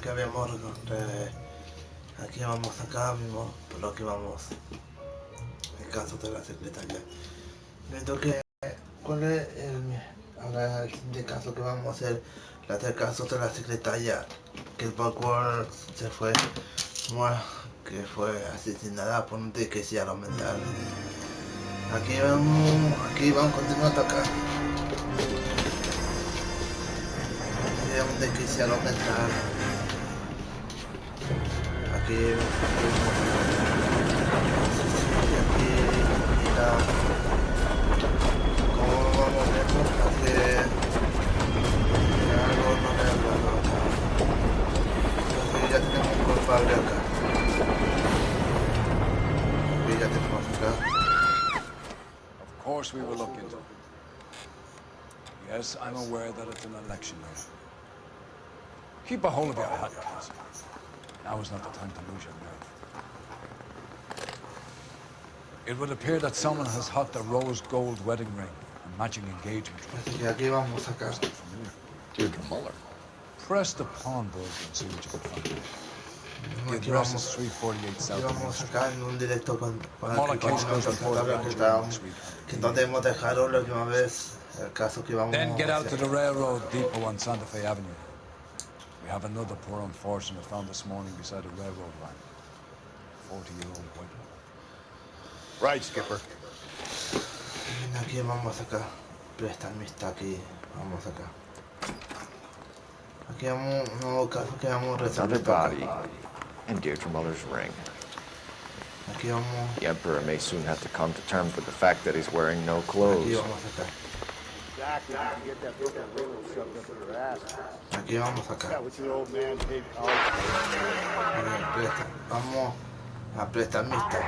que habíamos aquí vamos acá mismo, por lo que vamos el caso de la secretaria. Viendo que cuál es ahora el siguiente caso que vamos a hacer, el caso de la secretaria, que el Precursor se fue, que fue asesinada por un desquiciado mental. Aquí vamos a continuar acá. Aquí un desquiciado mental. Aquí mira cómo vamos viendo que algo no me ha hablado acá. Entonces ya tenemos un culpable acá. Y ya tenemos acá. Of course we will look into it. Yes, I'm aware that it's an election year. Keep a hold of your hat, please. Now is not the time to lose your nerve. It would appear that someone has hacked the rose gold wedding ring and matching engagement ring. Así que aquí vamos a sacar. Deirdre Muller. Press the pawn board and see what you can find. The address is 348 South. Vamos acá en un directo con Muller case goes before the que donde hemos dejado la última vez el caso que vamos. Then get out to the railroad depot on Santa Fe Avenue. We have another poor unfortunate found this morning beside a railroad line. 40-year-old white woman. Right, Skipper. Aquí vamos acá. Presta amistad aquí. Vamos acá. Aquí vamos un nuevo caso que vamos a resolver. Another body and Deirdre Muller's ring. Aquí vamos. The Emperor may soon have to come to terms with the fact that he's wearing no Aquí clothes. vamos acá. Aquí vamos acá. Vamos a prestamista.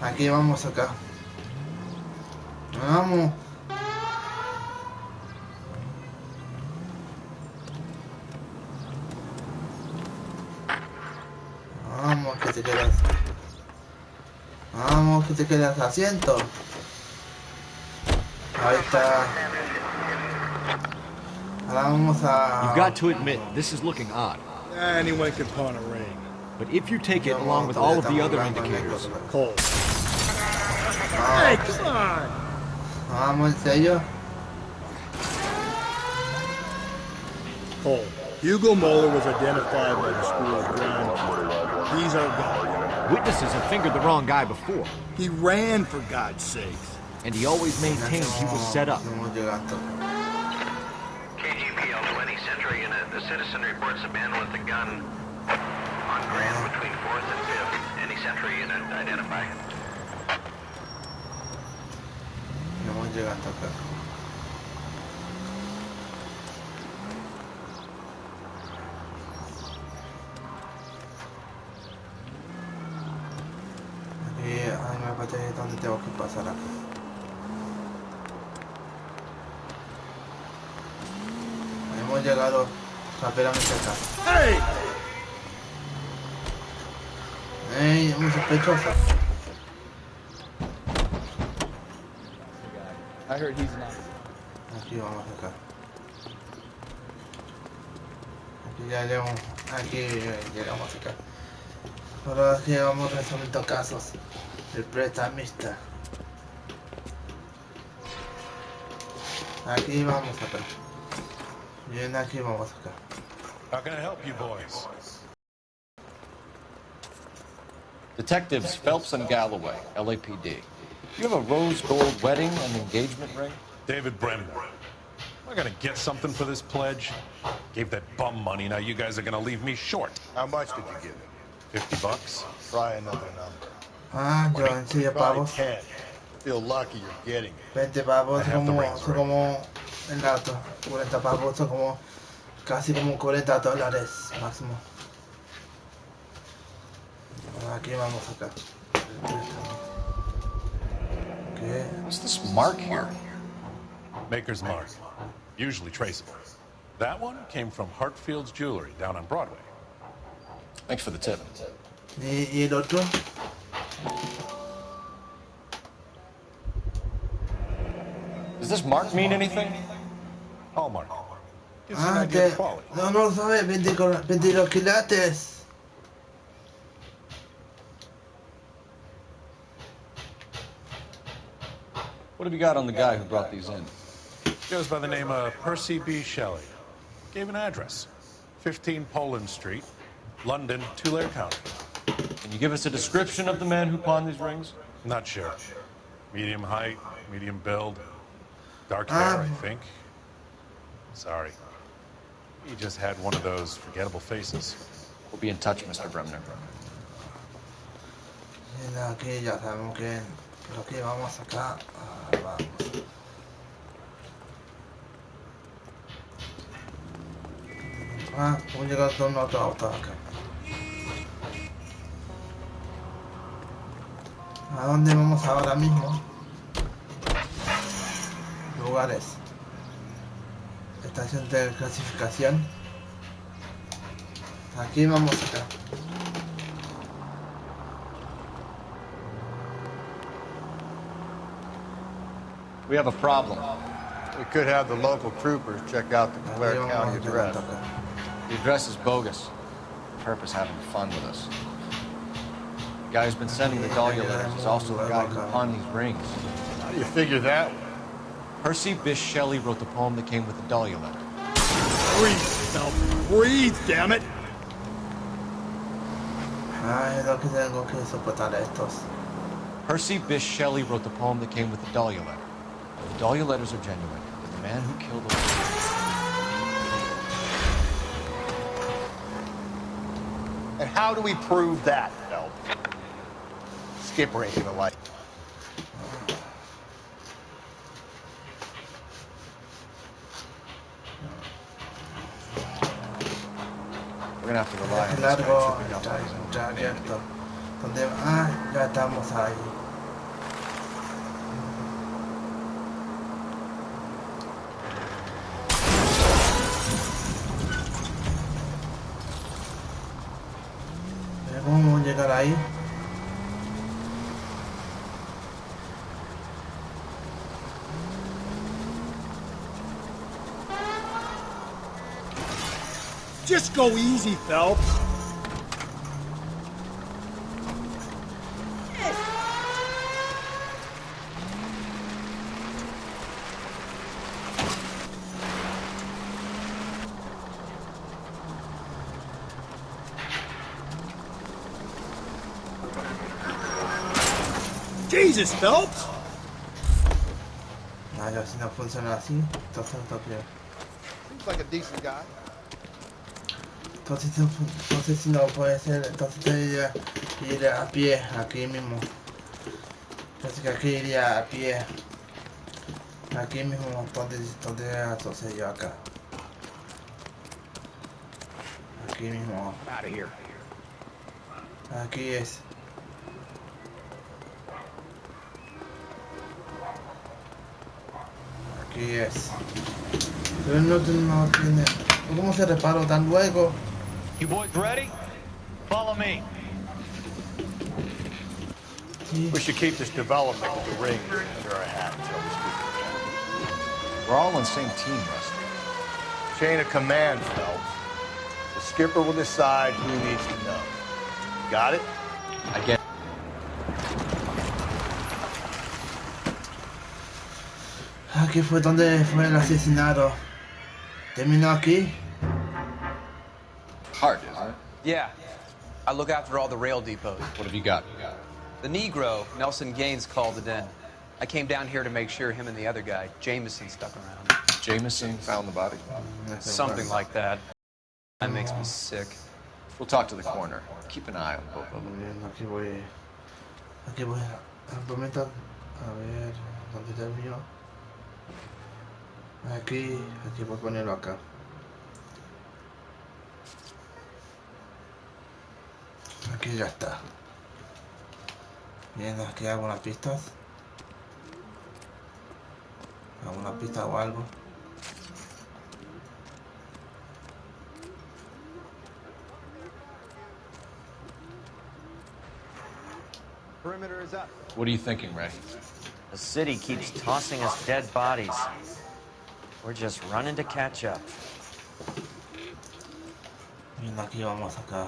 Aquí vamos acá. Vamos. Vamos que te quedas. Vamos que te quedas asiento. Ahí está. Ahora vamos a. You've got to admit, this is looking odd. Anyone can pawn a ring. But if you take it along with all of the other indicators... Cole. Hey, come on! Vamos, ¿en serio? Cole. Hugo Muller was identified by the school of Gran. He's our guy. Witnesses have fingered the wrong guy before. He ran, for God's sakes. And he always maintained he was set up. KGPL-20 Central Unit. The citizen reports a man with a gun on Gran between 4th and 5th. Any Central Unit identify. Estamos llegando acá. Aquí hay una parte donde tengo que pasar acá. Hemos llegado rápidamente acá. Hey! ¡Ey! Muy sospechoso. I heard he's not. Aquí vamos acá. Aquí ya llegamos. Aquí llegamos acá. Ahora aquí vamos resolviendo casos. El prestamista. Aquí vamos acá. Bien, aquí vamos acá. How can I help you boys? Detectives Phelps and Galloway, LAPD. You have a rose gold wedding and engagement ring? David Bremner. Am I gonna get something for this pledge? Gave that bum money, now you guys are gonna leave me short. How much did you give him? $50? Try another number. Ah, yo en serio Probably pavos. 10. Feel lucky you're getting it. 20 pavos I have the rings, son como el dato. 40 pavos son como casi como $40 máximo. Aquí vamos acá. ¿Qué? What's this mark here? Maker's mark. Usually traceable. That one came from Hartfield's Jewelry down on Broadway. Thanks for the tip. ¿Y el otro? Does this mark mean anything? Hallmark. Gives you an idea of que quality. no lo sabe, 22 quilates. What have you got on the guy who brought these in? Goes by the name of Percy B. Shelley. Gave an address. 15 Poland Street, London, Tulare County. Can you give us a description of the man who pawned these rings? Not sure. Medium height, medium build, dark hair, I think. Sorry. He just had one of those forgettable faces. We'll be in touch, Mr. Bremner. Aquí ya sabemos que lo que vamos acá. Vamos. Vamos a llegar a un otro auto acá. ¿A dónde vamos ahora mismo? Lugares. Estación de clasificación. Aquí vamos acá. We have a problem. We could have the local troopers check out the Tulare County address. The address is bogus. Purpose having fun with us. The guy who's been sending the Dahlia letters is also the guy who pawned these rings. How do you figure that? Percy Bysshe Shelley wrote the poem that came with the Dahlia letter. Breathe, now breathe, damn it! Ay, lo que tengo que soportar estos. Percy Bysshe Shelley wrote the poem that came with the Dahlia letter. If the Dahlia letters are genuine, then the man who killed the And how do we prove that, Phelps? Skipper ain't gonna like. We're gonna have to rely on Es this guy largo, tripping up on his own ya humanity. abierto. Donde, ya estamos ahí. ¿Cómo vamos a llegar ahí? Just go easy, Phelps. Jesus, Phelps! Ya si no funciona así, entonces no creo. Seems like a decent guy. Entonces si no puede ser, entonces iría a pie, aquí mismo. Entonces que aquí iría a pie. Aquí mismo, donde entonces yo acá. Aquí mismo. Out of here. Aquí es. Aquí es. Pero no tiene. ¿Cómo se reparó tan luego? You boys ready? Follow me. Sí. We should keep this development with the ring under our hat until we speak again. We're all on the same team, Rusty. Chain of command, Phelps. The skipper will decide who needs to know. Got it? I get it. Aquí fue donde fue el asesinato. ¿Terminó aquí? Hard, isn't it? Yeah. I look after all the rail depots. What have you got? The Negro, Nelson Gaines, called it in. I came down here to make sure him and the other guy, Jameson, stuck around. Jameson found the body. Something like that. That makes me sick. We'll talk to the coroner. Keep an eye on both of them. Muy bien, aquí voy. Aquí voy. Al momento. A ver, ¿dónde terminó? Aquí voy a ponerlo acá. Aquí ya está. Bien, aquí hago unas pistas. Hago una pista o algo. Perimeter is up. What are you thinking, Ray? The city keeps tossing us dead bodies. We're just running to catch up. Bien, aquí vamos acá.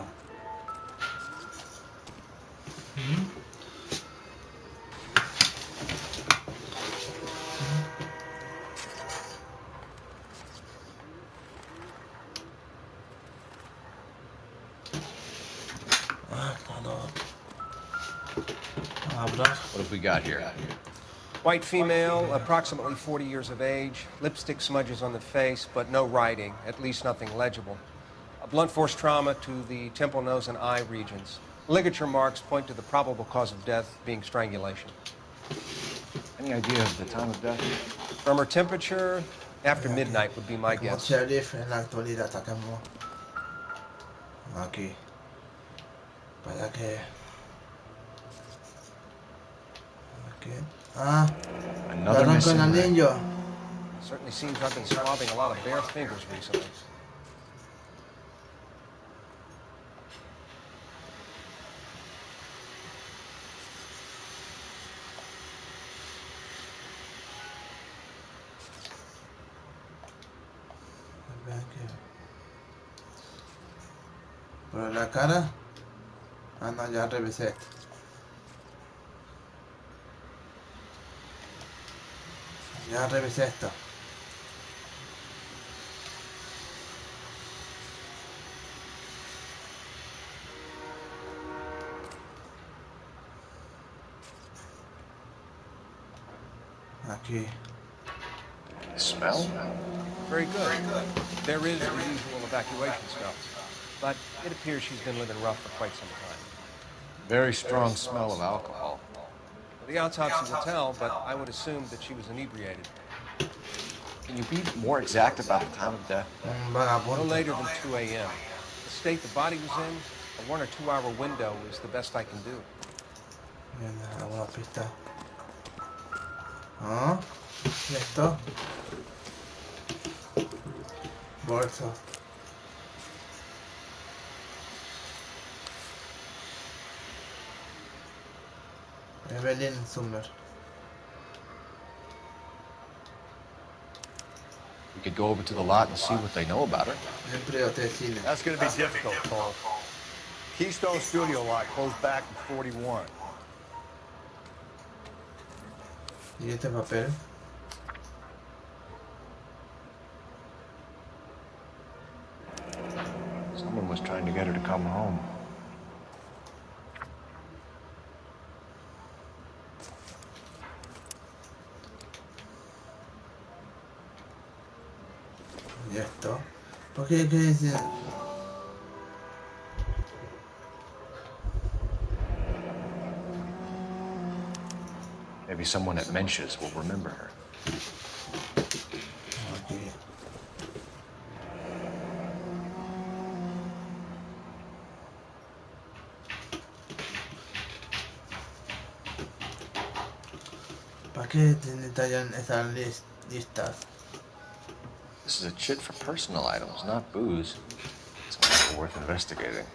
What have we got here? White female, approximately 40 years of age, lipstick smudges on the face, but no writing, at least nothing legible. A blunt force trauma to the temple, nose, and eye regions. Ligature marks point to the probable cause of death being strangulation. Any idea of the time of death? From her temperature, after midnight would be my Como guess. sheriff en la actualidad sacamos aquí para que aquí Another con missing el ring. niño. Certainly seems I've been swabbing a lot of bare fingers recently. Por la cara. Ah, no, ya revisé esto. Ya revisé esto. Aquí. Smell? Very good. There is the usual evacuation smell, but it appears she's been living rough for quite some time. Very strong smell of alcohol. The autopsy will tell, but I would assume that she was inebriated. Can you be more exact about the time of death? No later than 2 a.m. The state the body was in, a 1 or 2 hour window is the best I can do. Bien, alguna pista. Ah, ¿y esto? Bolsa. Evelyn Summer. We could go over to the lot and see what they know about her. That's going to be difficult, Cole. Keystone Studio lot closed back in 41. ¿Y este papel? Someone was trying to get her to come home. ¿Y esto? ¿Por qué dice? Maybe someone at Mensch's will remember her. Aquí. ¿Para qué detallan esas listas? This is a chit for personal items, not booze. It's also worth investigating.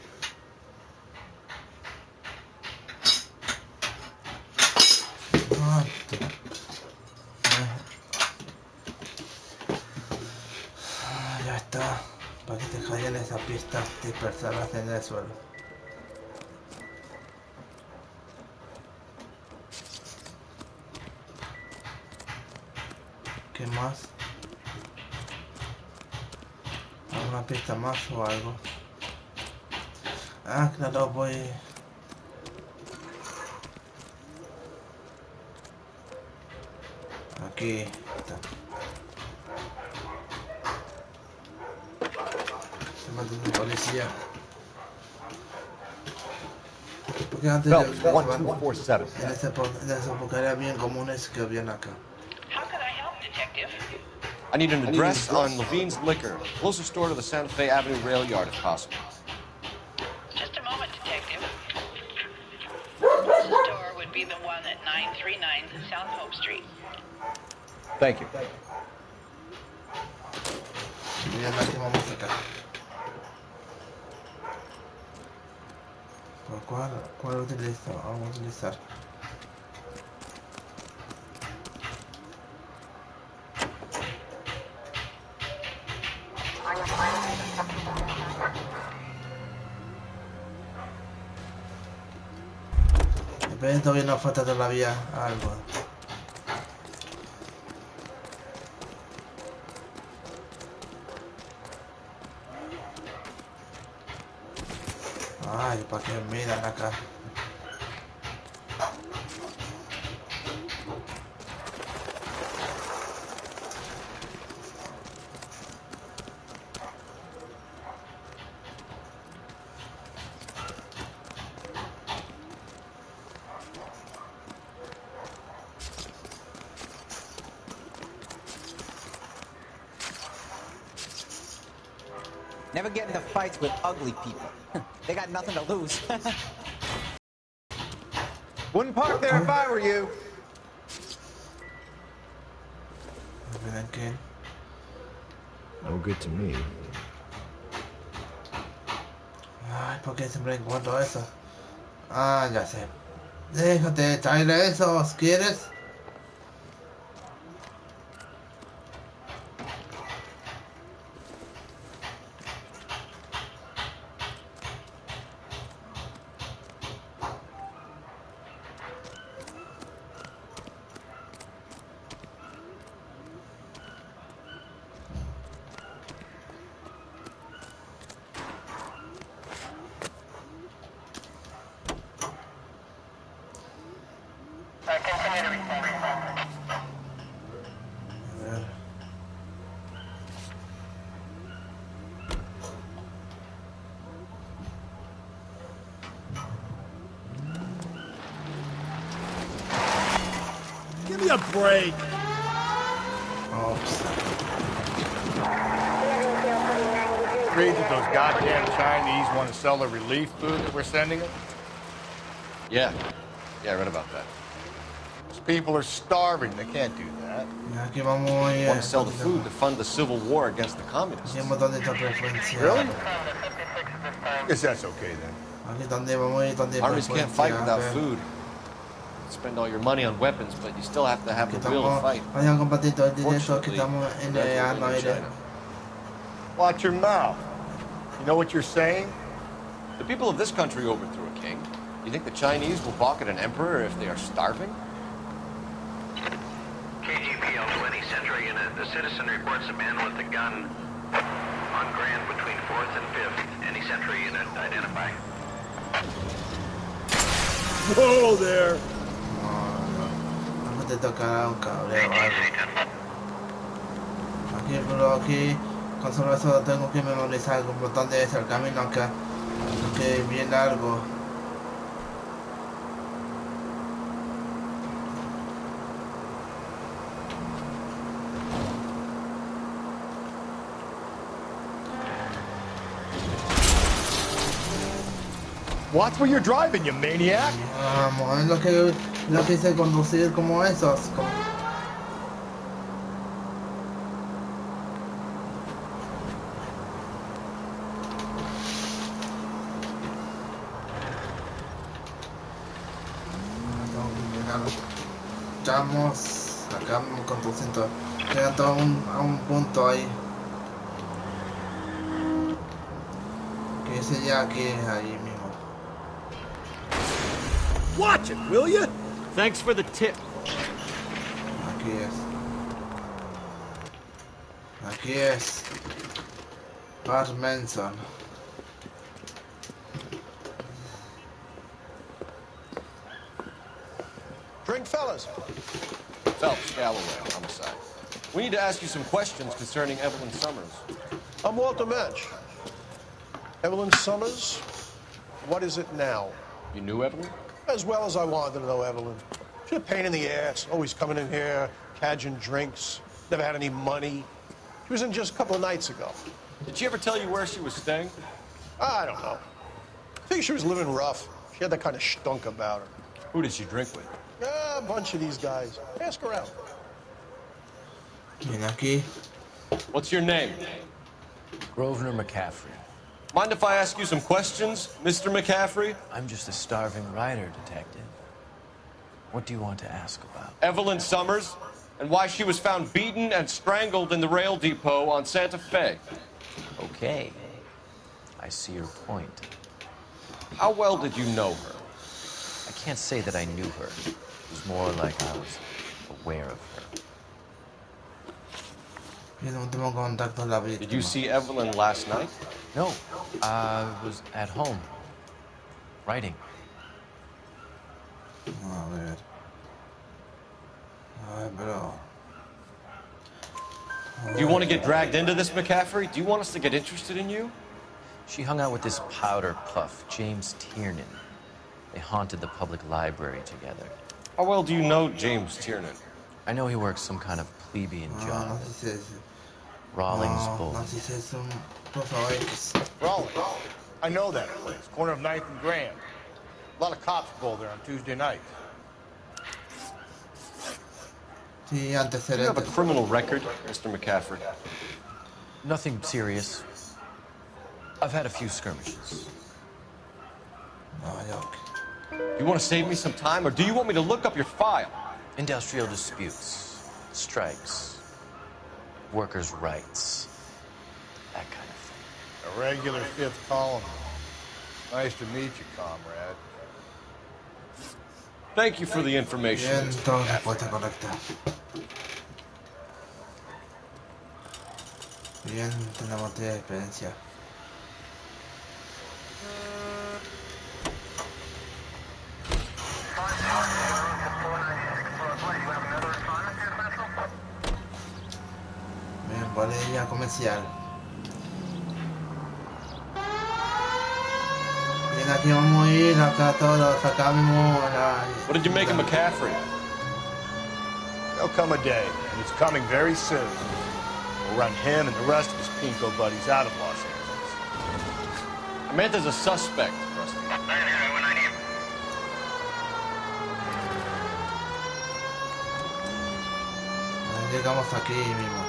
Ya está. Para que te caigan esa pista dispersadas en el suelo. ¿Qué más? ¿Alguna pista más o algo? Ah, claro, voy... Aquí está. Se mantiene un policía. Porque antes Belt, de 1247. en esa época era bien comunes que habían acá. I need an address on Levine's Liquor, closest store to the Santa Fe Avenue rail yard if possible. Just a moment, detective. The store would be the one at 939 South Hope Street. Thank you. Bien, aquí vamos acá. ¿Cuál utilizo? Vamos a utilizar. Pero todavía nos falta todavía algo. Ay, para que miran acá. Never get into fights with ugly people. They got nothing to lose. Wouldn't park there if I were you. No good to me. Ay, ¿por qué siempre encuentro eso? Ah, ya sé. Déjate traerle esos, ¿quieres? Give me a break. Read that those goddamn Chinese want to sell the relief food that we're sending them? Yeah, I read about that. Those people are starving. They can't do that. Aquí vamos They want to sell the food to fund the civil war against the communists. Really? Guess that's okay then. Aquí donde vamos y donde Armies can't fight without food. You spend all your money on weapons, but you still have to have the will to fight. Vayan a compartir todo el directo que Fortunately, estamos en that's el what we do in Noire. China. Watch your mouth. You know what you're saying? The people of this country overthrew a king. You think the Chinese will balk at an emperor if they are starving? KGPL 20 Central Unit. The citizen reports a man with a gun on Gran between 4th and 5th. Any Central Unit identify. Whoa there! No te tocará un cabreo o algo. Aquí, pero aquí, con solo eso tengo que memorizar un botón de ese el camino acá. Que es bien largo. Watch where you're driving, you maniac! Vamos, es lo que hice conducir como esos. Como... Estamos acá conduciendo. Llegando a un punto ahí. Que ese ya aquí es ahí mismo. Watch it, will you? Thanks for the tip. Aquí es. Aquí es. Bart Manson. Drink, fellas. Phelps, Galloway, homicide. We need to ask you some questions concerning Evelyn Summers. I'm Walter Mensch. Evelyn Summers, what is it now? You knew Evelyn? As well as I wanted to know Evelyn. She's a pain in the ass, always coming in here, cadging drinks, never had any money. She was in just a couple of nights ago. Did she ever tell you where she was staying? I don't know. I think she was living rough. She had that kind of stunk about her. Who did she drink with? A bunch of these guys. Ask her out. Ven aquí. What's your name? Grosvenor McCaffrey. Mind if I ask you some questions, Mr. McCaffrey? I'm just a starving writer, detective. What do you want to ask about? Evelyn Summers, and why she was found beaten and strangled in the rail depot on Santa Fe. Okay. I see your point. How well did you know her? I I can't say that I knew her. It was more like I was aware of her. Did you see Evelyn last night? No, I was at home, writing. A ver. Ay, bro. Do you want to get dragged into this, McCaffrey? Do you want us to get interested in you? She hung out with this powder puff, James Tiernan. They haunted the public library together. How well do you know James Tiernan? I know he works some kind of plebeian job. Rawlings Bowling. Rawlings? I know that place. Corner of 9th and Gran. A lot of cops bowl there on Tuesday nights. Do you have a criminal record, Mr. McCaffrey? Nothing serious. I've had a few skirmishes. You want to save me some time, or do you want me to look up your file? Industrial disputes, strikes, workers' rights, that kind of thing. A regular fifth column. Nice to meet you, comrade. Thank you for the information. Bien, todo se puede conectar. Bien, tenemos de experiencia. Bien, boleya comercial. Bien, aquí vamos a ir, acá todos, acá mismo. What did you make of McCaffrey? There'll come a day, and it's coming very soon. We'll run him and the rest of his pinko buddies out of Los Angeles. Samantha's a suspect, Rusty. Llegamos aquí mismo.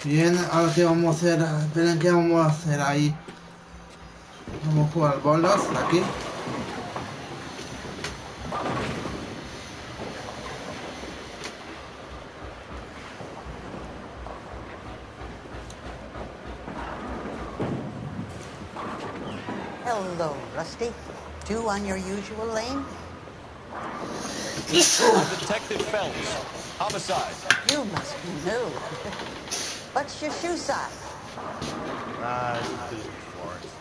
Bien, ahora qué vamos a hacer. Esperen, ¿qué vamos a hacer ahí? Vamos a jugar bolas aquí. Hello, Rusty. Two on your usual lane? Detective Phelps. Homicide. You must be new. What's your shoe size? It's business, Florence.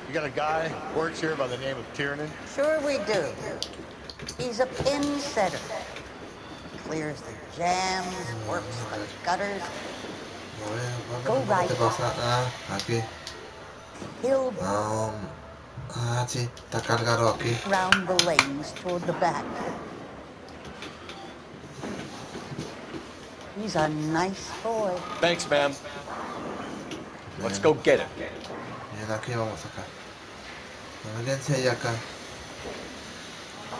You got a guy who works here by the name of Tiernan? Sure we do. He's a pin setter. Clears the jams, works the gutters. Go right. Aquí. He'll sí, está cargado aquí. round the lanes toward the back. He's a nice boy. Thanks, ma'am. Let's go get him. Bien, aquí vamos acá. A ver, si hay acá.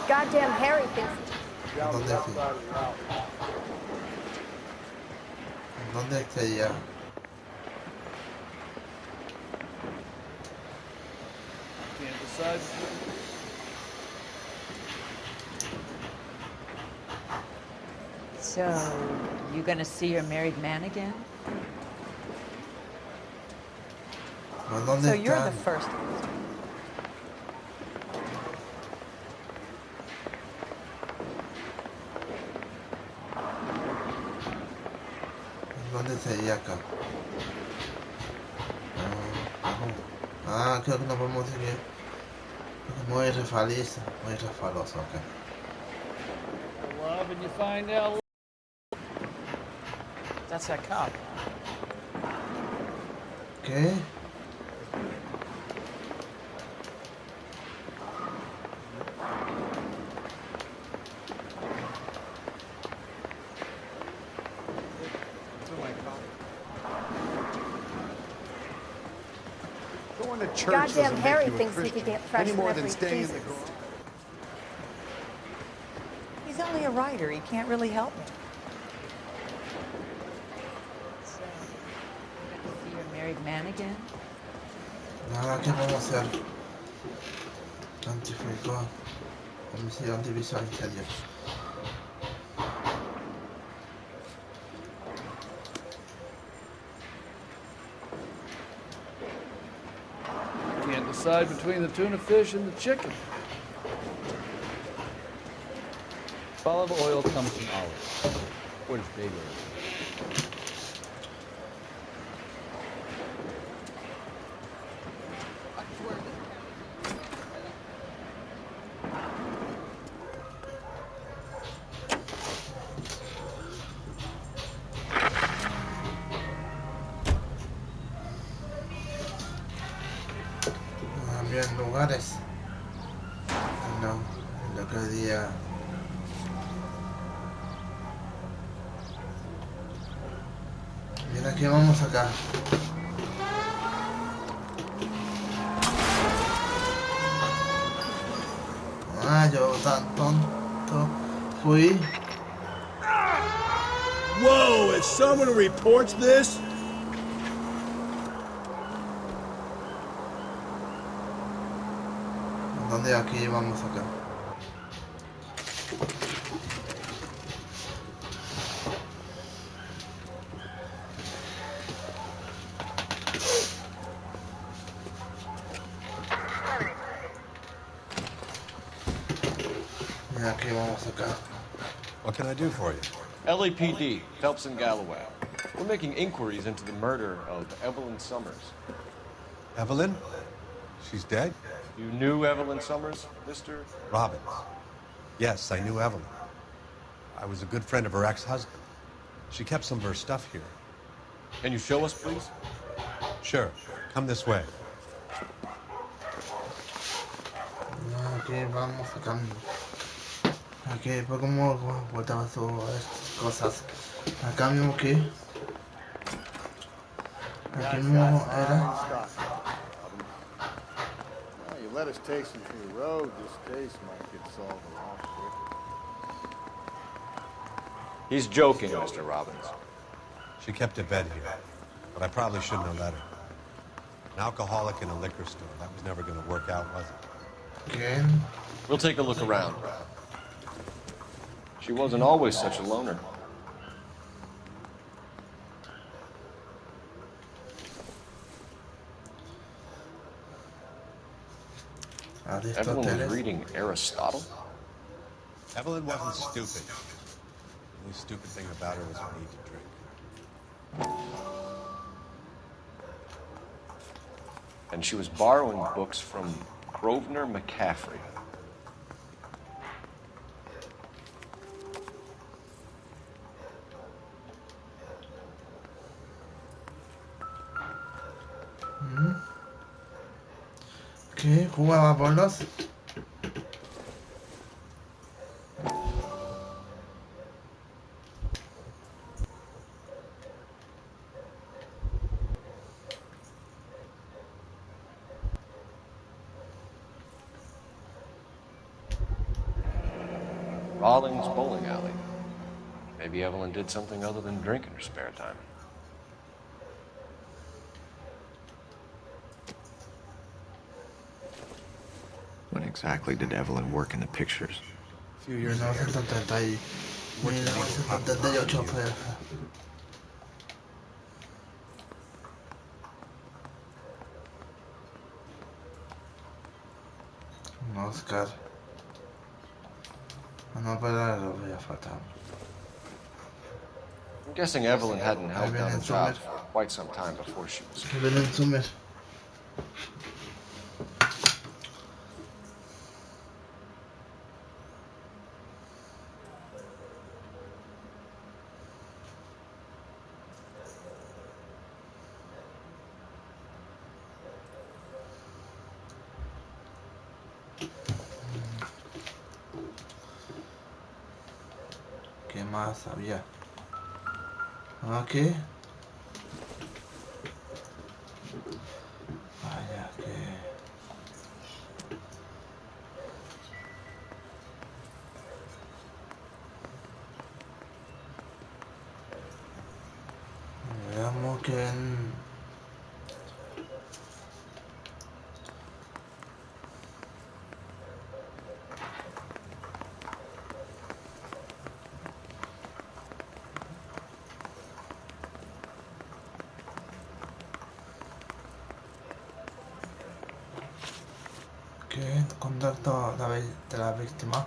Goddamn Harry thinks. ¿Dónde sí? ¿Dónde está ella? So, you gonna see your married man again? So you're the first one. ¿Dónde sería acá? Creo que no podemos seguir. Muy refaloso, ok. Love and you find L.A. That's that cop. ¿Qué? Going to church Goddamn doesn't Harry make you a thinks he Christian could get fresh any more from than every staying in the Jesus. garage. He's only a writer. He can't really help me. So, you gonna see your married man again? Nada, ¿qué vamos a hacer? Antifrico. Homicidio antivisual incendio. Can't decide between the tuna fish and the chicken. Olive oil comes from olives. What is baby oil? Bien, lugares. No, lo que día. Mira que vamos acá. Ah, yo tan tonto fui. Whoa, if someone reports this... ¿Dónde aquí vamos acá? Y aquí vamos acá. What can I do for you? LAPD, Phelps and Galloway. We're making inquiries into the murder of Evelyn Summers. Evelyn? She's dead? You knew Evelyn Summers, Mr. Robbins. Yes, I knew Evelyn. I was a good friend of her ex-husband. She kept some of her stuff here. Can you show us, please? Sure. Come this way. Aquí vamos acá. Aquí fue como botaba sus cosas. Acá mismo aquí. Aquí mismo era. You let us take some from the road, this case might get solved a lot quicker. He's joking, Mr. Robbins. She kept a bed here, but I probably shouldn't have let her. An alcoholic in a liquor store, that was never going to work out, was it? Again? We'll take a look around. She wasn't always such a loner. Evelyn was reading Aristotle? Evelyn wasn't stupid. The only stupid thing about her was her need to drink. And she was borrowing books from Grosvenor McCaffrey. ¿Qué? ¿Jugaba bolos? Rawlings Bowling Alley. Maybe Evelyn did something other than drink in her spare time. When exactly did Evelyn work in the pictures? A few years ago. 1978 fue. Oscar. No, pero lo voy a faltar. I'm guessing Evelyn hadn't held down a job for quite some time before she was... Evelyn Summers. ¿Qué más había? Aquí. Vaya que... Veamos que... contacto de la víctima.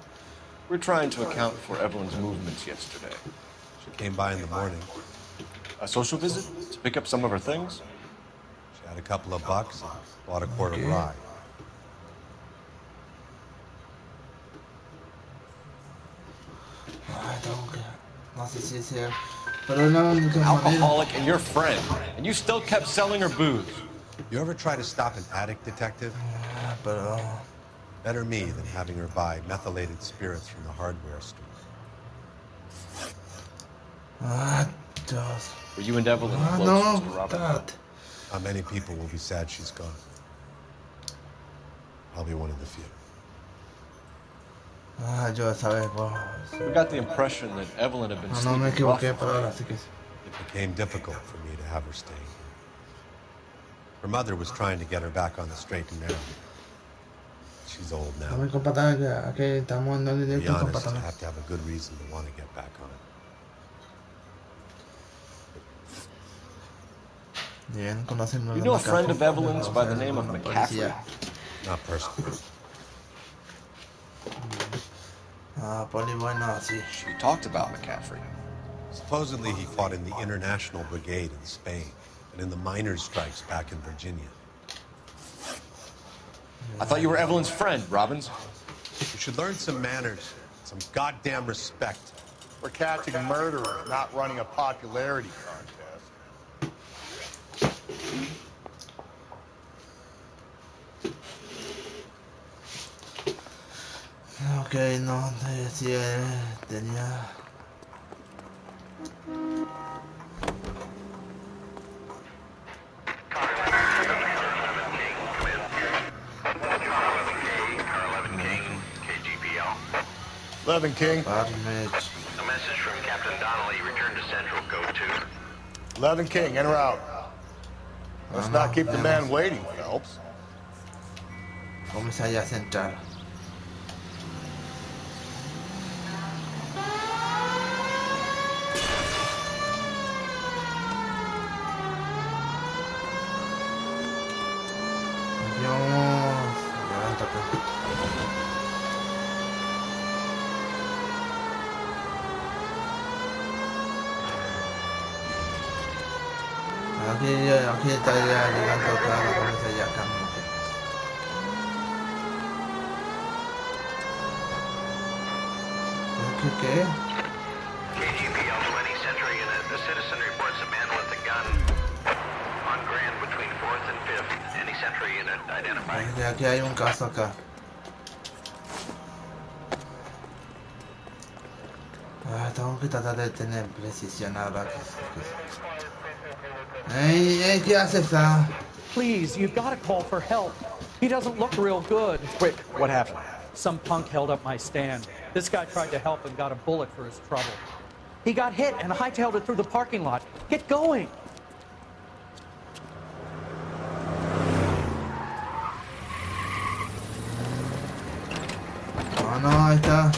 We're trying to account for Evelyn's movements yesterday. She came by in the morning. A social visit? To pick up some of her things? She had a couple of bucks and bought a quart of rye. No sé si sea, pero es la única manera. Alcoholic and your friend, and you still kept selling her booze. You ever try to stop an addict, detective? Pero better me than having her buy methylated spirits from the hardware store. Were you and Evelyn close, no, Mr. Robert? How many people will be sad she's gone? I'll be one of the few. Yo sabes, We got the impression that Evelyn had been no me sleeping rough. equivoqué, pero ahora sí que sí. It became difficult for me to have her staying here. Her mother was trying to get her back on the straight and narrow. She's old now. Estamos con patada, aquí estamos en el To be directo con honest, I patada. have to have a good reason to want to get back on it. Bien, conocen You know a friend of Evelyn's by the name of McCaffrey? Not personally. Poli bueno, sí. She talked about McCaffrey. Supposedly he fought in the International Brigade in Spain and in the miners' strikes back in Virginia. I thought you were Evelyn's friend, Robbins. You should learn some manners, some goddamn respect. We're catching murderers, not running a popularity contest. Ok, no, si tenía... Levin King. A message from Captain Donnelly. Return to Central. Go to. Levin King, in or out? Let's not keep the man waiting, Phelps. Vamos allá a centrar. Aquí está ya llegando acá la cabeza ya acá. ¿Qué? KGPL to any Central unit. The citizen reports a man with a gun on Grand between 4th and 5th. Any Central unit identified. Aquí hay un caso acá. Tengo que tratar de tener precisión ahora. Hey, ¿qué haces? Please, you've got to call for help. He doesn't look real good. Quick, what happened? Some punk held up my stand. This guy tried to help and got a bullet for his trouble. He got hit and hightailed it through the parking lot. Get going. Oh, no, ahí está.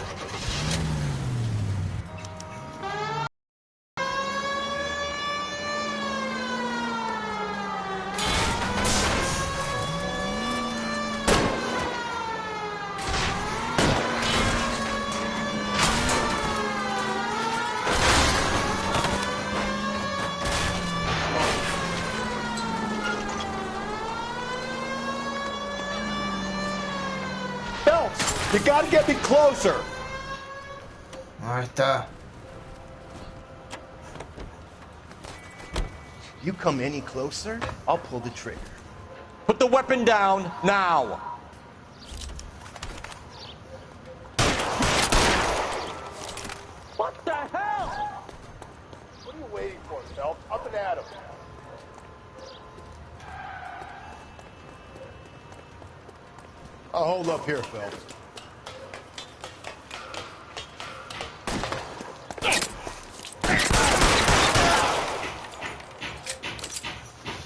You gotta get me closer. Ahí está. You come any closer, I'll pull the trigger. Put the weapon down now. What the hell? What are you waiting for, Phelps? Up and at him. I'll hold up here, Phelps.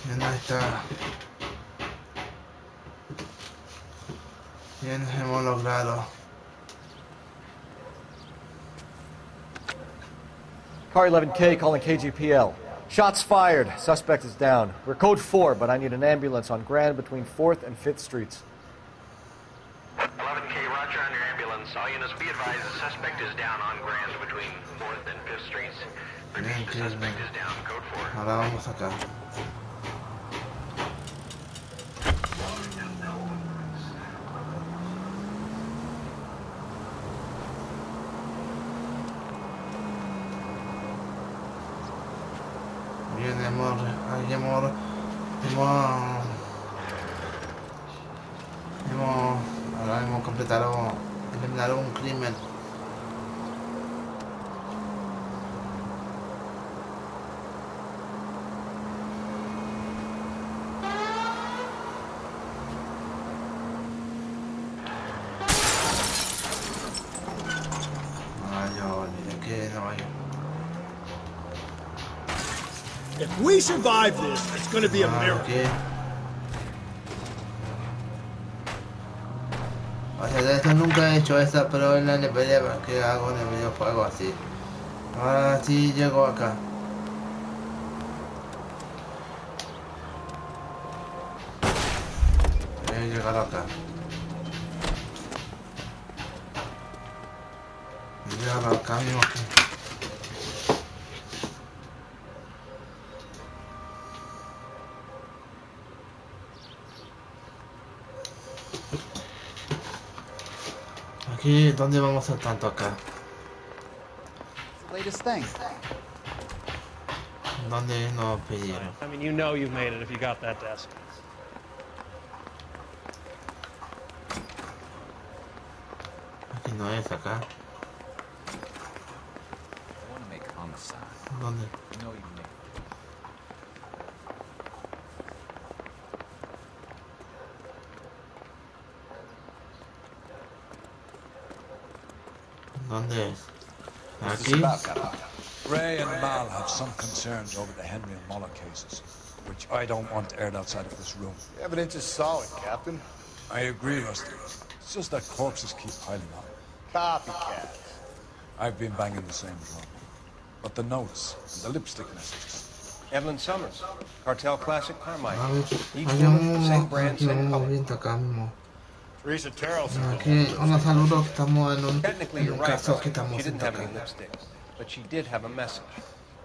Bien, ahí está. Bien, hemos logrado. Car 11K calling KGPL. Shots fired. Suspect is down. We're code 4, but I need an ambulance on Grand between 4th and 5th Streets. 11K, roger on your ambulance. So, be advised, the suspect is down on Grand between 4th and 5th Streets. Repeat, the suspect is down, code 4. Ahora vamos acá. Bien, ahora hemos completado, eliminado un crimen. If we survive this, it's going to be a miracle. O sea, de esto nunca he hecho esa, pero es la pelea que hago en el videojuego así. Ahora sí llego acá. He llegado acá. He llegado acá mismo aquí. Aquí, ¿dónde vamos a tanto acá? Latest thing. ¿Dónde nos pidieron? I mean, you know you've made it if you got that desk. Aquí no es acá. I want to make homicide. ¿Dónde? You know you make. ¿Dónde es? What's this Aquí. about? Ray and Mal have some concerns over the Henry and Muller cases, which I don't want aired outside of this room. The evidence is solid, Captain. I agree, Rusty. It's just that corpses keep piling up. Copycats. I've been banging the same drum. But the notes and the lipstick messages. Evelyn Summers, Cartel Classic Carmine. Each Aquí woman, same brand, aquí same vamos color. viendo acá mismo. Teresa Terrell's Aquí, unos saludos que estamos Technically, en you're un right, caso Rusty. que estamos She didn't viendo have acá. any lipstick, but she did have a message.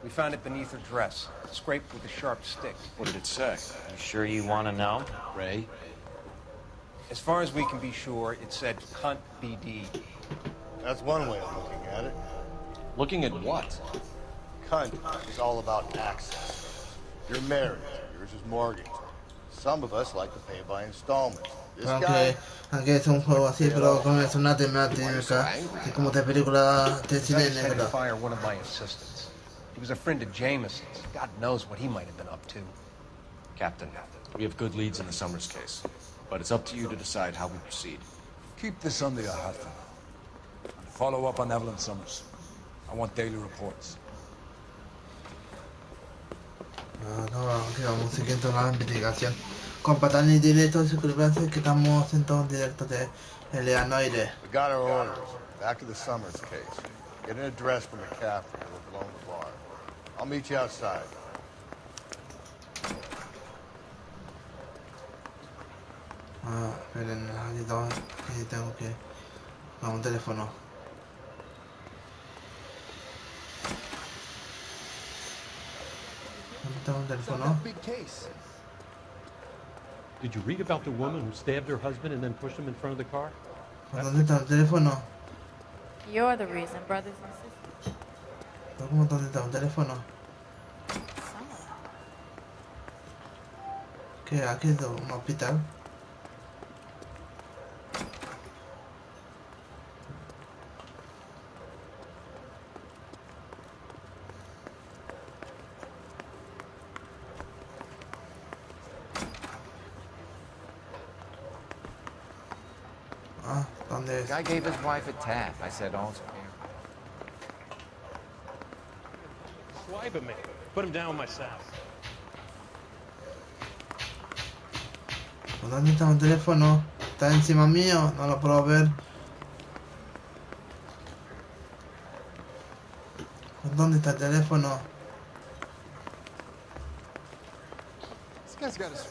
We found it beneath her dress, scraped with a sharp stick. What did it say? You sure you want to know? Ray? As far as we can be sure, it said "cunt BD." That's one way of looking at it. Looking at what? Cunt is all about access. You're married. Yours is mortgaged. Some of us like to pay by installments. This guy... Aunque es un juego así, pero con es una temática, así como de película de I cine just had to negro. fire one of my assistants. He was a friend of Jameson's. God knows what he might have been up to. Captain, we have good leads in the Summers case, but it's up to you to decide how we proceed. Keep this under your hat for now. And follow up on Evelyn Summers. I want daily reports. No, aquí vamos siguiendo la investigación. Compartan y directos, suscríbanse que estamos en todos directos de L.A Noire. We got our orders. Back to the Summers case. Get an address from the captain who will blow the bar. I'll meet you outside. Esperen, aquí tengo que... un teléfono. ¿Dónde está un teléfono? Did you read about the woman who stabbed her husband and then pushed him in front of the car? ¿Dónde está el teléfono? You're the reason, brothers and sisters. ¿Cómo dónde está un teléfono? ¿Qué? ¿Aquí es un hospital? ¿Dónde es? The guy gave his wife a tap. I said, all's fair. Swipe at me. Put him down with my sass. ¿Dónde está un teléfono? Está encima mío, no lo puedo ver. ¿Dónde está el teléfono? This guy's got his...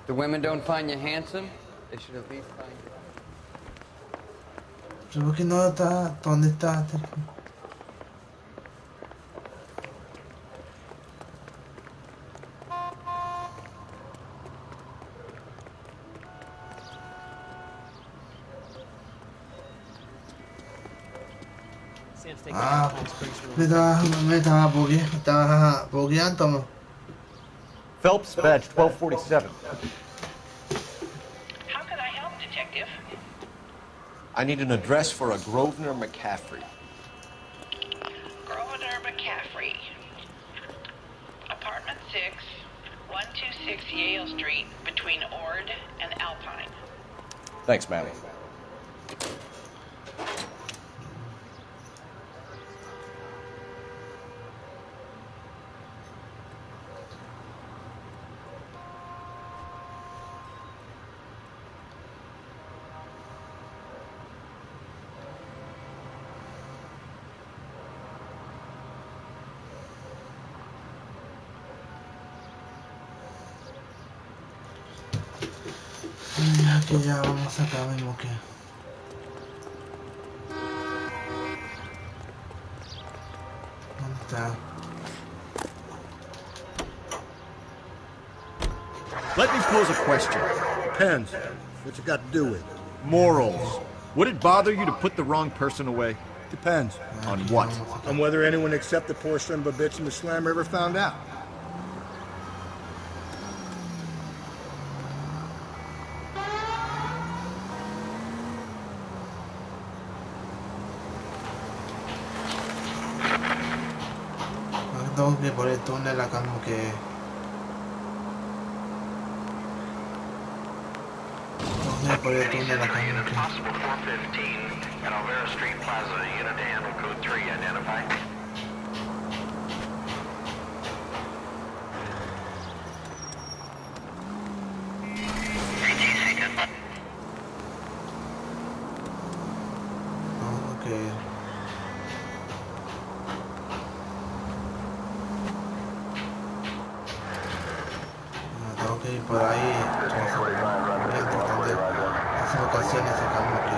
The women don't find you handsome? They should at least find you. ¿Por qué no está? ¿Dónde está? Ah, me estaba bugueando. Phelps, badge 1247. How can I help, Detective? I need an address for a Grosvenor McCaffrey. Grosvenor McCaffrey. Apartment 6, 126 Yale Street, between Ord and Alpine. Thanks, ma'am. Que ya vamos acá mismo que... ¿Dónde está? Let me pose a question. Depends. What's it got to do with it? Morals. Would it bother you to put the wrong person away? Depends. On what? On whether anyone except the poor son of a bitch in the slammer ever found out. Tengo que por el túnel acá como que... Tengo que por el túnel acá como que... Possible 415 at Alvera Street Plaza, unit to handle code 3, identify. Okay. Tengo que ir por ahí, las ocasiones acá como que...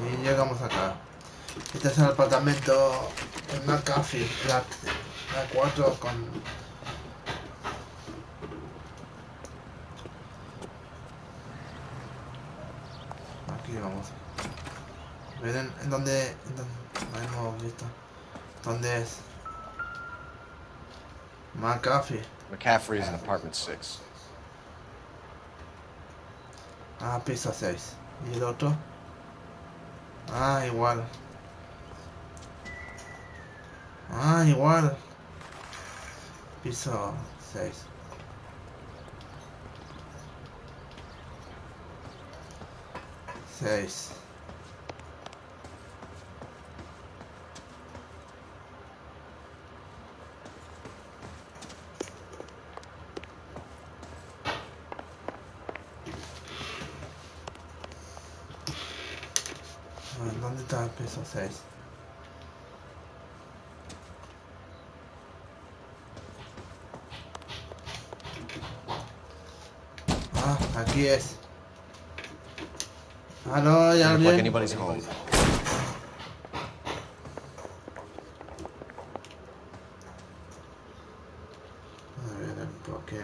Y llegamos acá. Este es el apartamento en McAfee, la 4 con... Aquí vamos. ¿Ven en dónde? No hemos visto. ¿Dónde es? McAfee. McCaffrey is in apartment 6. Ah, piso 6. ¿Y el otro? Ah, igual. Ah, igual. Piso 6. ¿Dónde está el piso 6? Ah, aquí es. ¿Aló, ya Doesn't look like alguien? anybody's home. A ver, ¿por qué?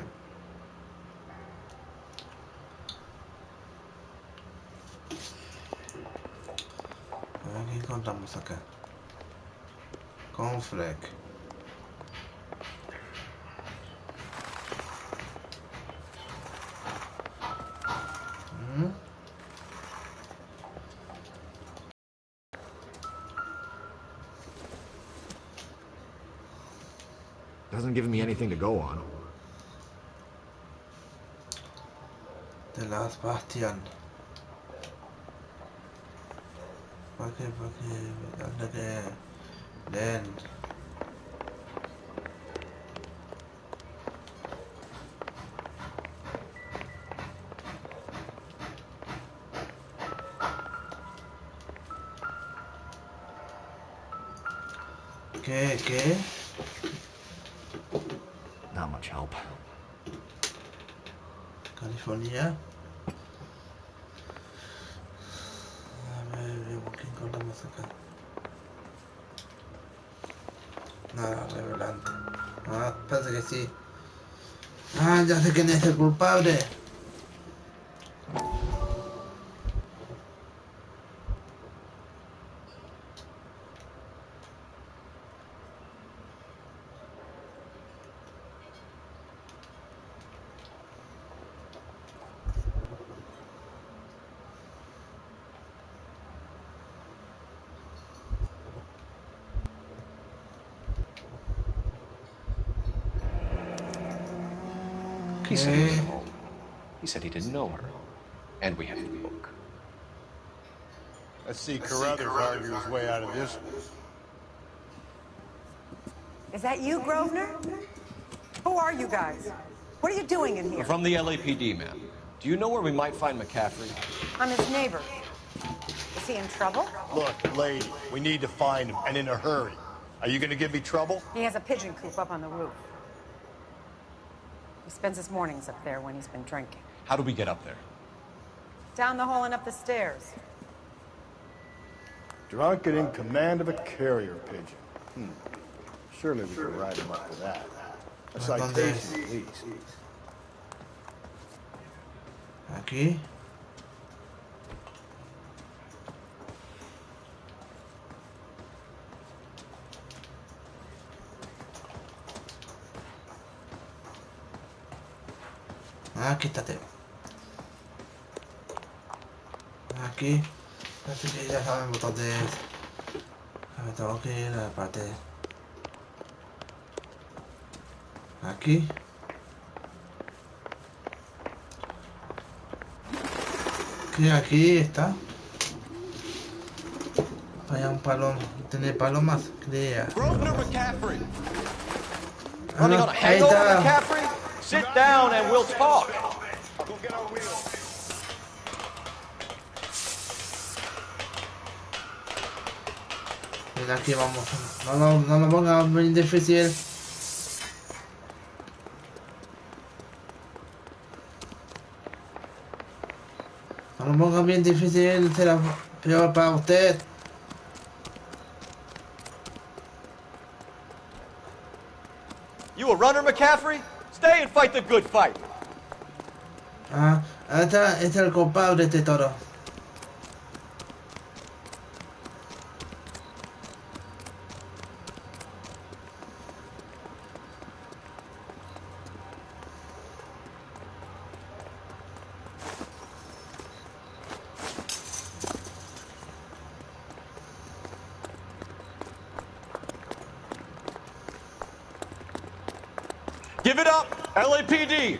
A ver, ¿qué encontramos acá? Conflict. Doesn't give me anything to go on. The Last Bastion. ¿Para qué? ¿Dónde que? Len. ¿Qué? much help. California. A ver, vemos qué encontramos acá. Nada revelante. Ah, parece que sí. Ah, ya sé quién es el culpable. He said he was at home. He said he didn't know her. And we have the book. Let's see Carruthers argue his way out of this. Is that you, Grosvenor? Who are you guys? What are you doing in We're here? from the LAPD, ma'am. Do you know where we might find McCaffrey? I'm his neighbor. Is he in trouble? Look, lady, we need to find him, and in a hurry. Are you gonna give me trouble? He has a pigeon coop up on the roof. He spends his mornings up there when he's been drinking. How do we get up there? Down the hall and up the stairs. Drunk and in command of a carrier pigeon. Surely we can write him up for that. A citation, at least. Aquí. Aquí está Teo. Aquí. Así que ya saben botones. Me tengo que ir a la parte. Aquí. Que aquí está. Vaya un paloma. Tiene palomas. Crea. Grosvenor McCaffrey! Ah, Running no, on a ahí hangover, está. McCaffrey? Sit down and we'll talk. Mira, aquí vamos. No lo ponga muy difícil. No lo ponga bien difícil, será peor para usted. You a runner, McCaffrey? Stay and fight the good fight. Ah, este es el culpable de este toro. Give it up, LAPD!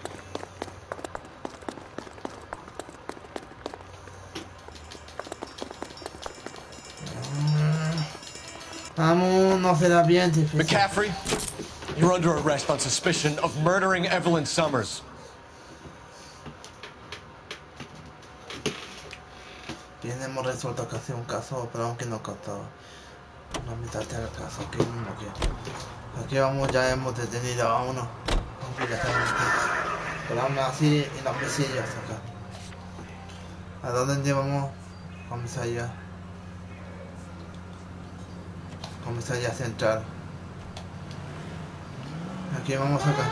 Vamos, no será bien difícil. McCaffrey, you're under arrest on suspicion of murdering Evelyn Summers. Bien, hemos resuelto casi un caso, pero aunque no costó. No mitad del caso, aquí mismo que. Aquí vamos, ya hemos detenido a uno. Aunque ya sabemos que. Pero aún así, y los misillos acá. ¿A dónde llevamos? Comisaría. Comisaría central. Aquí vamos acá.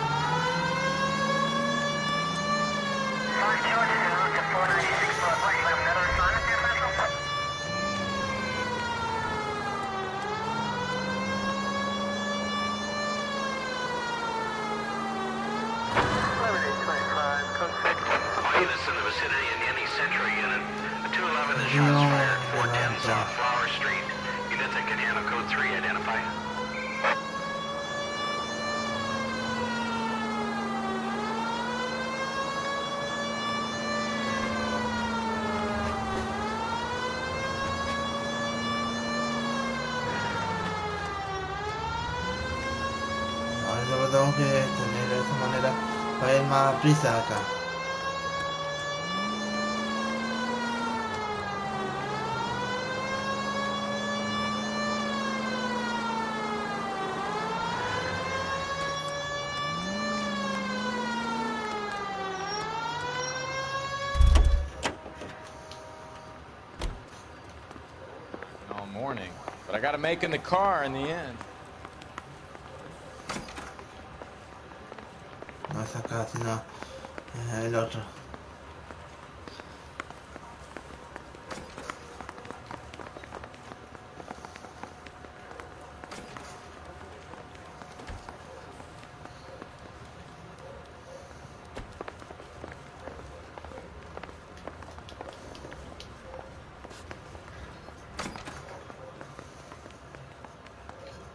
Units in the vicinity in any Century unit. A 211 is shots fired, 410 South Flower Street. Units at Canano Code 3 identify. Ahora yo lo tengo que tener de esta manera para ir más prisa acá. morning, but I got to make in the car in the end. No es acá, sino el otro.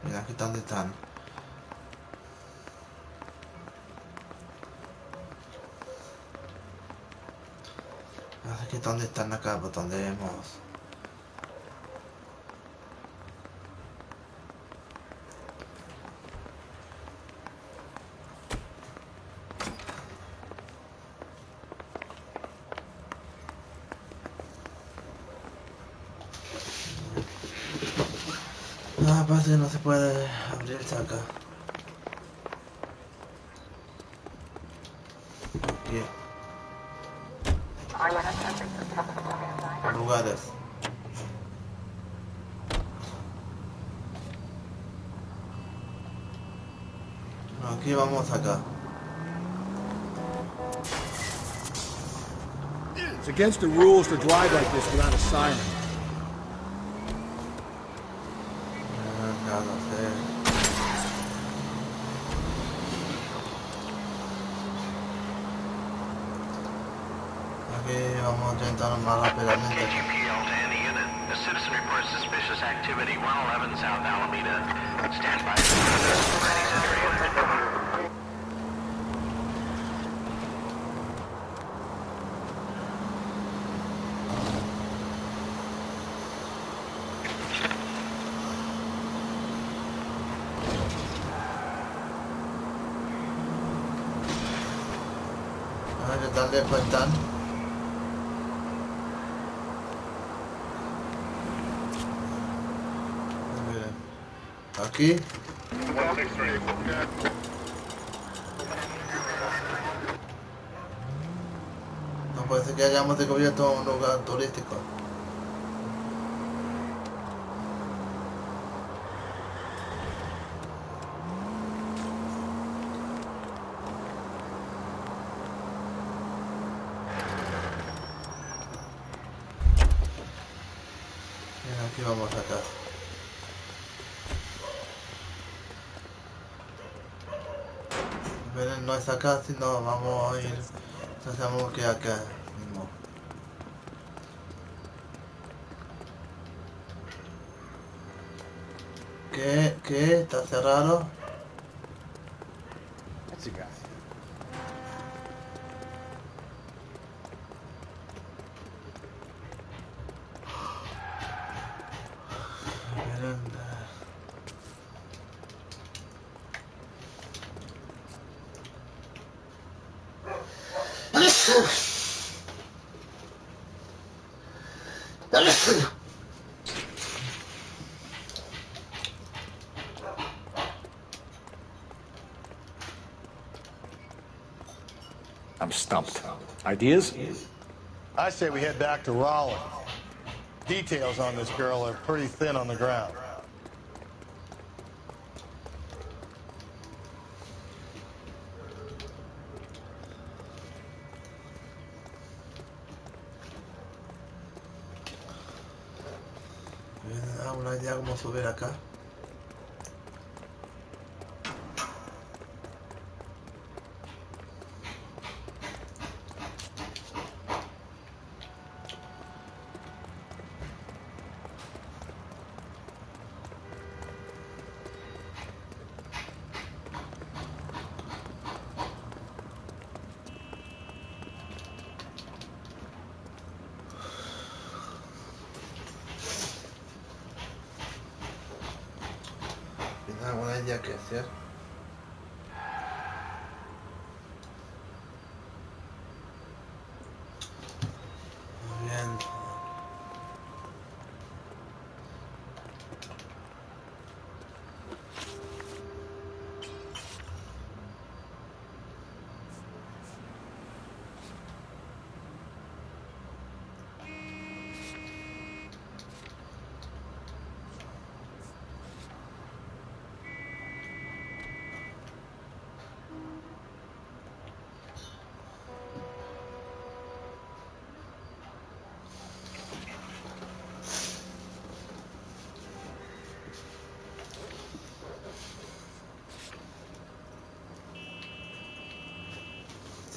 Mira, aquí dónde están. Aquí dónde están acá, por donde hemos. Ah, parece que no se puede abrirse acá. Aquí. Lugares. Aquí vamos acá. It's against the rules to drive like this without a siren. Ya lo sé. Aquí vamos a intentar más rápidamente. KTPL to any unit. A citizen reports suspicious activity, 111 South Alameda. Stand by for any century unit. A ver qué tal después están. Aquí. No puede ser que hayamos descubierto un lugar turístico. Bien, aquí vamos acá. Pero no es acá, sino vamos a ir. Sabemos que acá mismo. ¿Qué? ¿Está cerrado? That's a guy. I'm stumped. Ideas? I say we head back to Raleigh. Details on this girl are pretty thin on the ground. Una idea cómo subir acá. ¿Tienes alguna idea que hacer? Muy bien.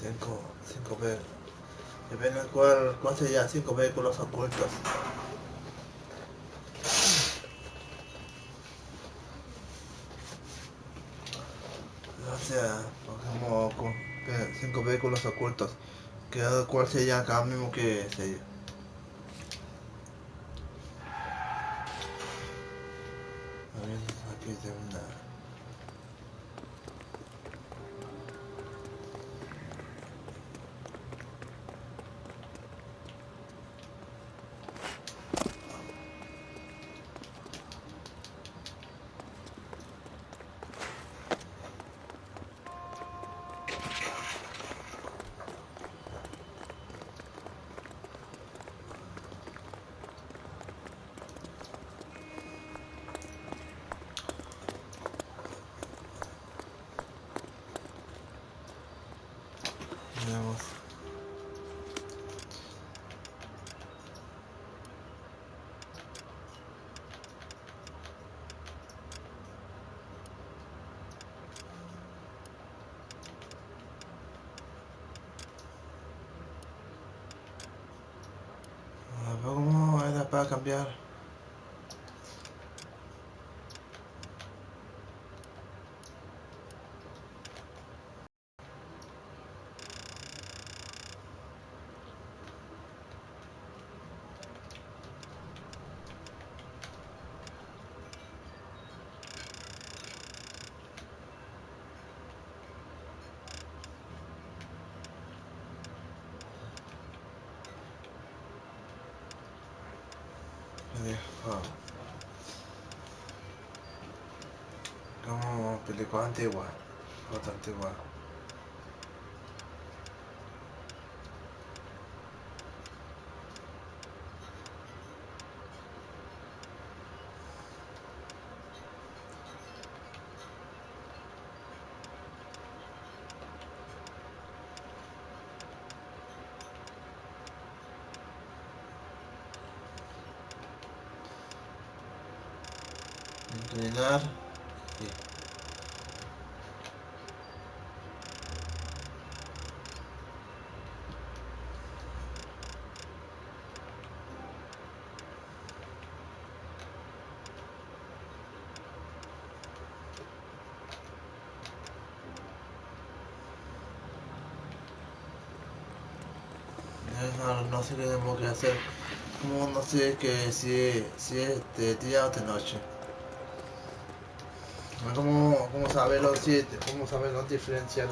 cinco vehículos. Depende de cuál sería 5 vehículos ocultos. O sea, como 5 vehículos ocultos. ¿Cuál sería acá mismo que sería? A ver, aquí termina. Veamos. A ver cómo era para cambiar. Como película antigua, otra antigua. Inclinar. Sí. No sé qué tenemos que hacer. Como no sé que si es de día o de noche. ¿Cómo saberlo? ¿Cómo saberlo diferenciar?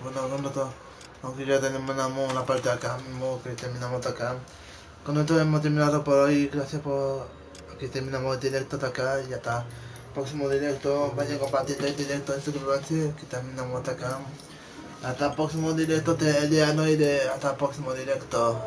Bueno, todo. Aunque ya tenemos una parte de acá mismo que terminamos de acá. Con esto hemos terminado por hoy. Gracias por que terminamos el directo de acá y ya está. Próximo directo, vayan compartiendo el directo en suscríbase que terminamos de acá. Hasta el próximo directo de L.A Noire. Hasta el próximo directo.